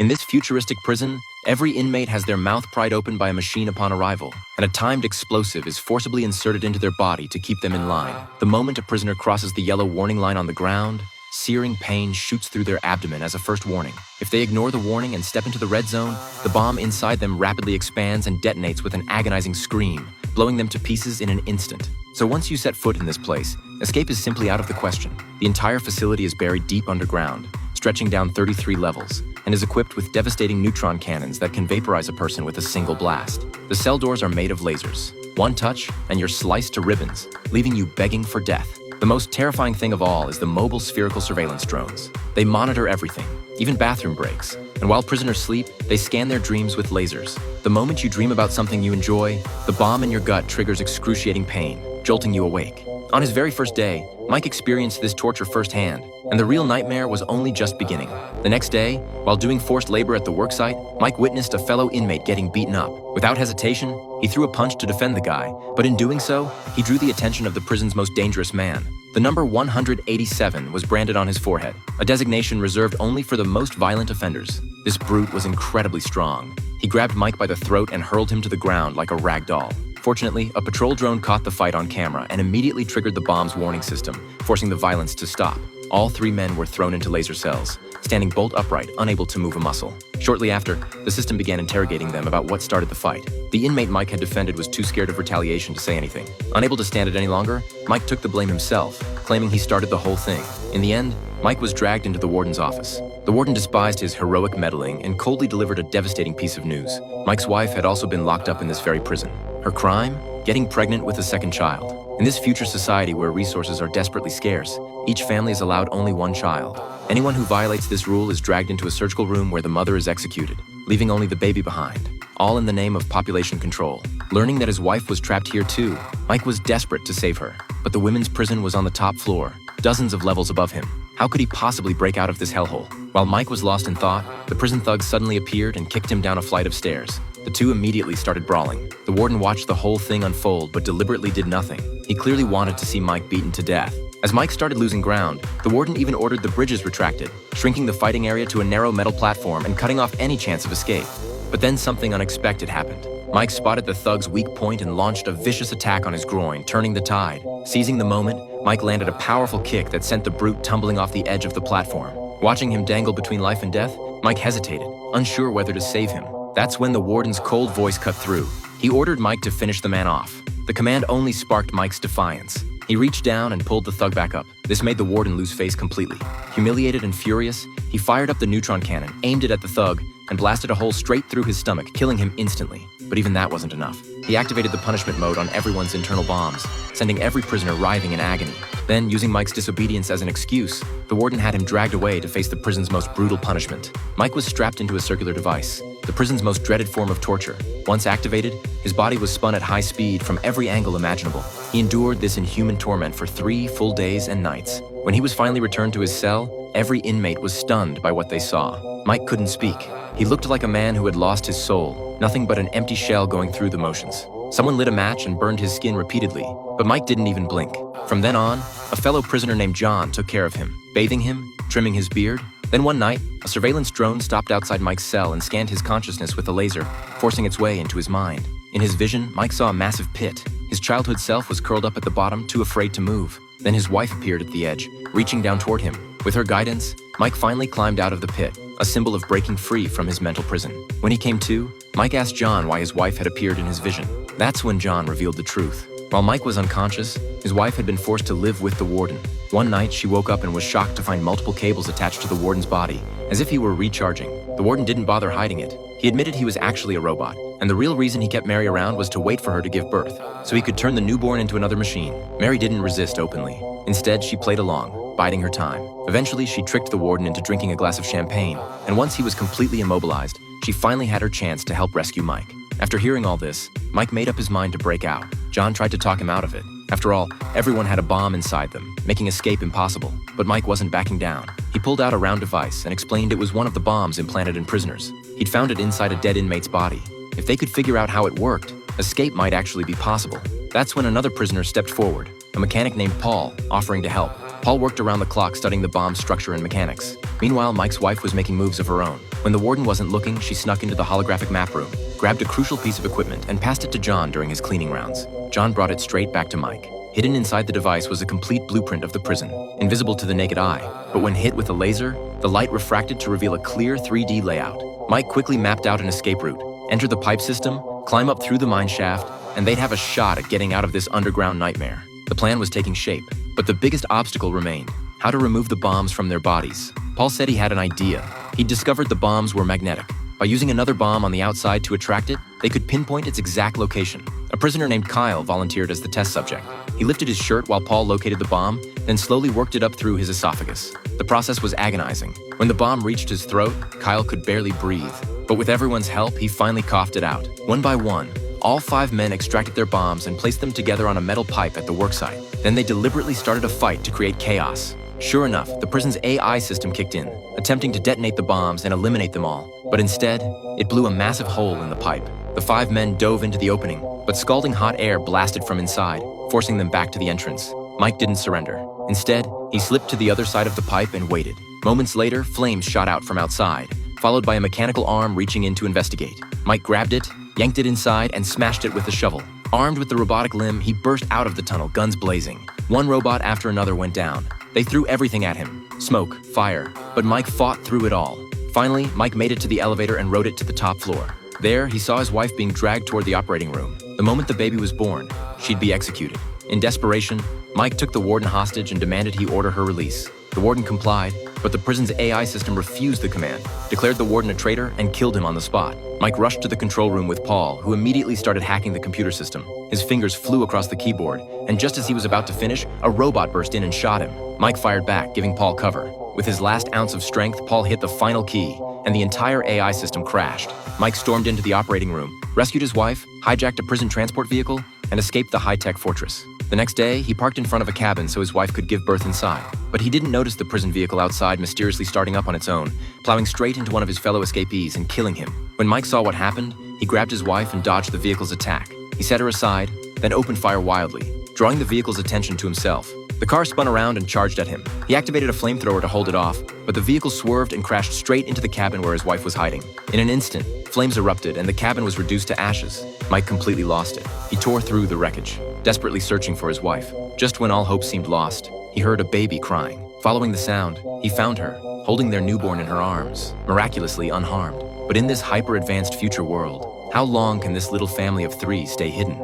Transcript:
In this futuristic prison, every inmate has their mouth pried open by a machine upon arrival, and a timed explosive is forcibly inserted into their body to keep them in line. The moment a prisoner crosses the yellow warning line on the ground, searing pain shoots through their abdomen as a first warning. If they ignore the warning and step into the red zone, the bomb inside them rapidly expands and detonates with an agonizing scream, blowing them to pieces in an instant. So once you set foot in this place, escape is simply out of the question. The entire facility is buried deep underground, stretching down 33 levels, and is equipped with devastating neutron cannons that can vaporize a person with a single blast. The cell doors are made of lasers. One touch, and you're sliced to ribbons, leaving you begging for death. The most terrifying thing of all is the mobile spherical surveillance drones. They monitor everything, even bathroom breaks. And while prisoners sleep, they scan their dreams with lasers. The moment you dream about something you enjoy, the bomb in your gut triggers excruciating pain, jolting you awake. On his very first day, Mike experienced this torture firsthand, and the real nightmare was only just beginning. The next day, while doing forced labor at the worksite, Mike witnessed a fellow inmate getting beaten up. Without hesitation, he threw a punch to defend the guy, but in doing so, he drew the attention of the prison's most dangerous man. The number 187 was branded on his forehead, a designation reserved only for the most violent offenders. This brute was incredibly strong. He grabbed Mike by the throat and hurled him to the ground like a rag doll. Fortunately, a patrol drone caught the fight on camera and immediately triggered the bomb's warning system, forcing the violence to stop. All three men were thrown into laser cells, standing bolt upright, unable to move a muscle. Shortly after, the system began interrogating them about what started the fight. The inmate Mike had defended was too scared of retaliation to say anything. Unable to stand it any longer, Mike took the blame himself, claiming he started the whole thing. In the end, Mike was dragged into the warden's office. The warden despised his heroic meddling and coldly delivered a devastating piece of news. Mike's wife had also been locked up in this very prison. Her crime? Getting pregnant with a second child. In this future society where resources are desperately scarce, each family is allowed only one child. Anyone who violates this rule is dragged into a surgical room where the mother is executed, leaving only the baby behind, all in the name of population control. Learning that his wife was trapped here too, Mike was desperate to save her. But the women's prison was on the top floor, dozens of levels above him. How could he possibly break out of this hellhole? While Mike was lost in thought, the prison thugs suddenly appeared and kicked him down a flight of stairs. The two immediately started brawling. The warden watched the whole thing unfold but deliberately did nothing. He clearly wanted to see Mike beaten to death. As Mike started losing ground, the warden even ordered the bridges retracted, shrinking the fighting area to a narrow metal platform and cutting off any chance of escape. But then something unexpected happened. Mike spotted the thug's weak point and launched a vicious attack on his groin, turning the tide. Seizing the moment, Mike landed a powerful kick that sent the brute tumbling off the edge of the platform. Watching him dangle between life and death, Mike hesitated, unsure whether to save him. That's when the warden's cold voice cut through. He ordered Mike to finish the man off. The command only sparked Mike's defiance. He reached down and pulled the thug back up. This made the warden lose face completely. Humiliated and furious, he fired up the neutron cannon, aimed it at the thug, and blasted a hole straight through his stomach, killing him instantly. But even that wasn't enough. He activated the punishment mode on everyone's internal bombs, sending every prisoner writhing in agony. Then, using Mike's disobedience as an excuse, the warden had him dragged away to face the prison's most brutal punishment. Mike was strapped into a circular device, the prison's most dreaded form of torture. Once activated, his body was spun at high speed from every angle imaginable. He endured this inhuman torment for 3 full days and nights. When he was finally returned to his cell, every inmate was stunned by what they saw. Mike couldn't speak. He looked like a man who had lost his soul, nothing but an empty shell going through the motions. Someone lit a match and burned his skin repeatedly, but Mike didn't even blink. From then on, a fellow prisoner named John took care of him, bathing him, trimming his beard. Then one night, a surveillance drone stopped outside Mike's cell and scanned his consciousness with a laser, forcing its way into his mind. In his vision, Mike saw a massive pit. His childhood self was curled up at the bottom, too afraid to move. Then his wife appeared at the edge, reaching down toward him. With her guidance, Mike finally climbed out of the pit, a symbol of breaking free from his mental prison. When he came to, Mike asked John why his wife had appeared in his vision. That's when John revealed the truth. While Mike was unconscious, his wife had been forced to live with the warden. One night, she woke up and was shocked to find multiple cables attached to the warden's body, as if he were recharging. The warden didn't bother hiding it. He admitted he was actually a robot, and the real reason he kept Mary around was to wait for her to give birth, so he could turn the newborn into another machine. Mary didn't resist openly. Instead, she played along, biding her time. Eventually, she tricked the warden into drinking a glass of champagne, and once he was completely immobilized, she finally had her chance to help rescue Mike. After hearing all this, Mike made up his mind to break out. John tried to talk him out of it. After all, everyone had a bomb inside them, making escape impossible. But Mike wasn't backing down. He pulled out a round device and explained it was one of the bombs implanted in prisoners. He'd found it inside a dead inmate's body. If they could figure out how it worked, escape might actually be possible. That's when another prisoner stepped forward, a mechanic named Paul, offering to help. Paul worked around the clock studying the bomb's structure and mechanics. Meanwhile, Mike's wife was making moves of her own. When the warden wasn't looking, she snuck into the holographic map room, grabbed a crucial piece of equipment, and passed it to John during his cleaning rounds. John brought it straight back to Mike. Hidden inside the device was a complete blueprint of the prison, invisible to the naked eye, but when hit with a laser, the light refracted to reveal a clear 3D layout. Mike quickly mapped out an escape route, enter the pipe system, climb up through the mine shaft, and they'd have a shot at getting out of this underground nightmare. The plan was taking shape, but the biggest obstacle remained: how to remove the bombs from their bodies. Paul said he had an idea. He'd discovered the bombs were magnetic. By using another bomb on the outside to attract it, they could pinpoint its exact location. A prisoner named Kyle volunteered as the test subject. He lifted his shirt while Paul located the bomb, then slowly worked it up through his esophagus. The process was agonizing. When the bomb reached his throat, Kyle could barely breathe. But with everyone's help, he finally coughed it out. One by one, all 5 men extracted their bombs and placed them together on a metal pipe at the worksite. Then they deliberately started a fight to create chaos. Sure enough, the prison's AI system kicked in, attempting to detonate the bombs and eliminate them all. But instead, it blew a massive hole in the pipe. The 5 men dove into the opening, but scalding hot air blasted from inside, forcing them back to the entrance. Mike didn't surrender. Instead, he slipped to the other side of the pipe and waited. Moments later, flames shot out from outside, followed by a mechanical arm reaching in to investigate. Mike grabbed it, yanked it inside, and smashed it with a shovel. Armed with the robotic limb, he burst out of the tunnel, guns blazing. One robot after another went down. They threw everything at him: smoke, fire, but Mike fought through it all. Finally, Mike made it to the elevator and rode it to the top floor. There, he saw his wife being dragged toward the operating room. The moment the baby was born, she'd be executed. In desperation, Mike took the warden hostage and demanded he order her release. The warden complied, but the prison's AI system refused the command, declared the warden a traitor, and killed him on the spot. Mike rushed to the control room with Paul, who immediately started hacking the computer system. His fingers flew across the keyboard, and just as he was about to finish, a robot burst in and shot him. Mike fired back, giving Paul cover. With his last ounce of strength, Paul hit the final key, and the entire AI system crashed. Mike stormed into the operating room, rescued his wife, hijacked a prison transport vehicle, and escaped the high-tech fortress. The next day, he parked in front of a cabin so his wife could give birth inside. But he didn't notice the prison vehicle outside mysteriously starting up on its own, plowing straight into one of his fellow escapees and killing him. When Mike saw what happened, he grabbed his wife and dodged the vehicle's attack. He set her aside, then opened fire wildly, drawing the vehicle's attention to himself. The car spun around and charged at him. He activated a flamethrower to hold it off, but the vehicle swerved and crashed straight into the cabin where his wife was hiding. In an instant, flames erupted and the cabin was reduced to ashes. Mike completely lost it. He tore through the wreckage, desperately searching for his wife. Just when all hope seemed lost, he heard a baby crying. Following the sound, he found her, holding their newborn in her arms, miraculously unharmed. But in this hyper-advanced future world, how long can this little family of 3 stay hidden?